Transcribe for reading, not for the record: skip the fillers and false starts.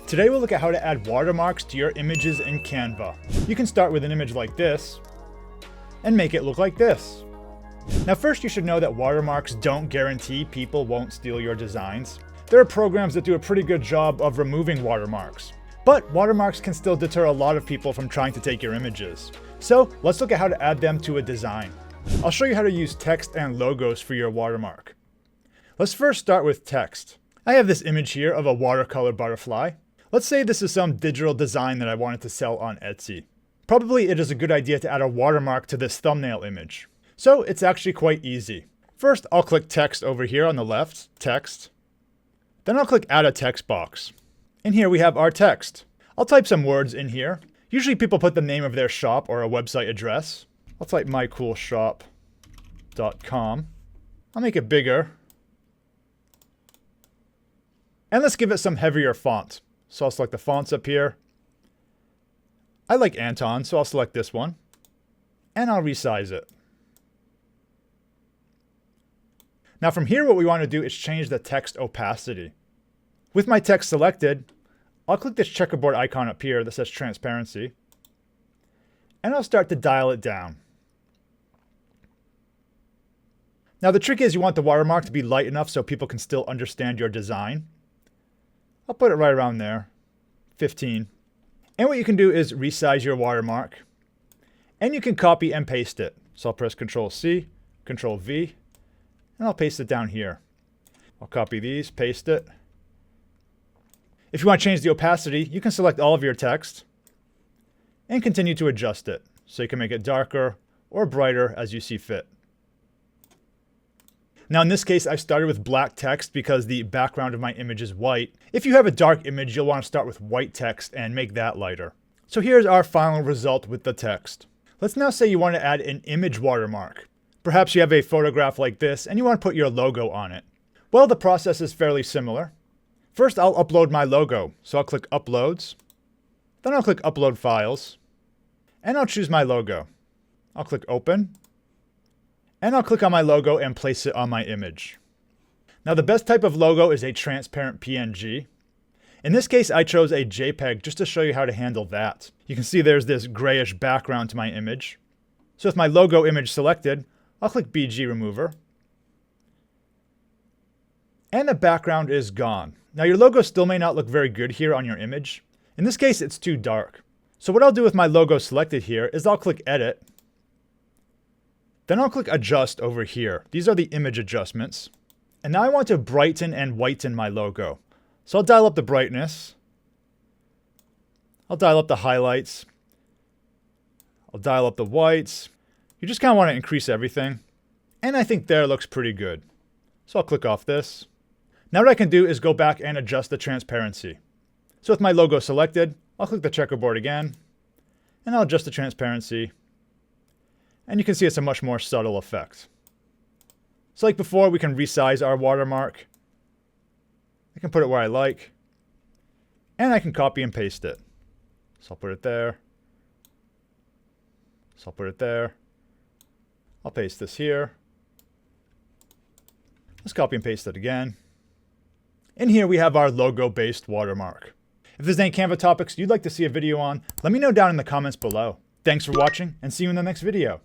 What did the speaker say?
Today we'll look at how to add watermarks to your images in Canva. You can start with an image like this and make it look like this. Now first you should know that watermarks don't guarantee people won't steal your designs. There are programs that do a pretty good job of removing watermarks. But watermarks can still deter a lot of people from trying to take your images. So let's look at how to add them to a design. I'll show you how to use text and logos for your watermark. Let's first start with text. I have this image here of a watercolor butterfly. Let's say this is some digital design that I wanted to sell on Etsy. Probably it is a good idea to add a watermark to this thumbnail image. So it's actually quite easy. First, I'll click text over here on the left, text. Then I'll click add a text box. In here we have our text. I'll type some words in here. Usually people put the name of their shop or a website address. I'll type mycoolshop.com. I'll make it bigger. And let's give it some heavier font. So I'll select the fonts up here. I like Anton, so I'll select this one. And I'll resize it. Now from here, what we want to do is change the text opacity. With my text selected, I'll click this checkerboard icon up here that says transparency. And I'll start to dial it down. Now the trick is you want the watermark to be light enough so people can still understand your design. I'll put it right around there, 15. And what you can do is resize your watermark. And you can copy and paste it. So I'll press Ctrl C, Ctrl V, and I'll paste it down here. I'll copy these, paste it. If you want to change the opacity, you can select all of your text and continue to adjust it. So you can make it darker or brighter as you see fit. Now in this case, I started with black text because the background of my image is white. If you have a dark image, you'll want to start with white text and make that lighter. So here's our final result with the text. Let's now say you want to add an image watermark. Perhaps you have a photograph like this and you want to put your logo on it. Well, the process is fairly similar. First, I'll upload my logo. So I'll click Uploads. Then I'll click Upload Files. And I'll choose my logo. I'll click Open. And I'll click on my logo and place it on my image. Now the best type of logo is a transparent PNG. In this case, I chose a JPEG just to show you how to handle that. You can see there's this grayish background to my image. So with my logo image selected, I'll click BG Remover. And the background is gone. Now your logo still may not look very good here on your image. In this case, it's too dark. So what I'll do with my logo selected here is I'll click Edit. Then I'll click Adjust over here. These are the image adjustments. And now I want to brighten and whiten my logo. So I'll dial up the brightness. I'll dial up the highlights. I'll dial up the whites. You just kind of want to increase everything. And I think there looks pretty good. So I'll click off this. Now what I can do is go back and adjust the transparency. So with my logo selected, I'll click the checkerboard again. And I'll adjust the transparency. And you can see it's a much more subtle effect. So like before, we can resize our watermark. I can put it where I like. And I can copy and paste it. So I'll put it there. So I'll put it there. I'll paste this here. Let's copy and paste it again. In here we have our logo-based watermark. If there's any Canva topics you'd like to see a video on, let me know down in the comments below. Thanks for watching and see you in the next video.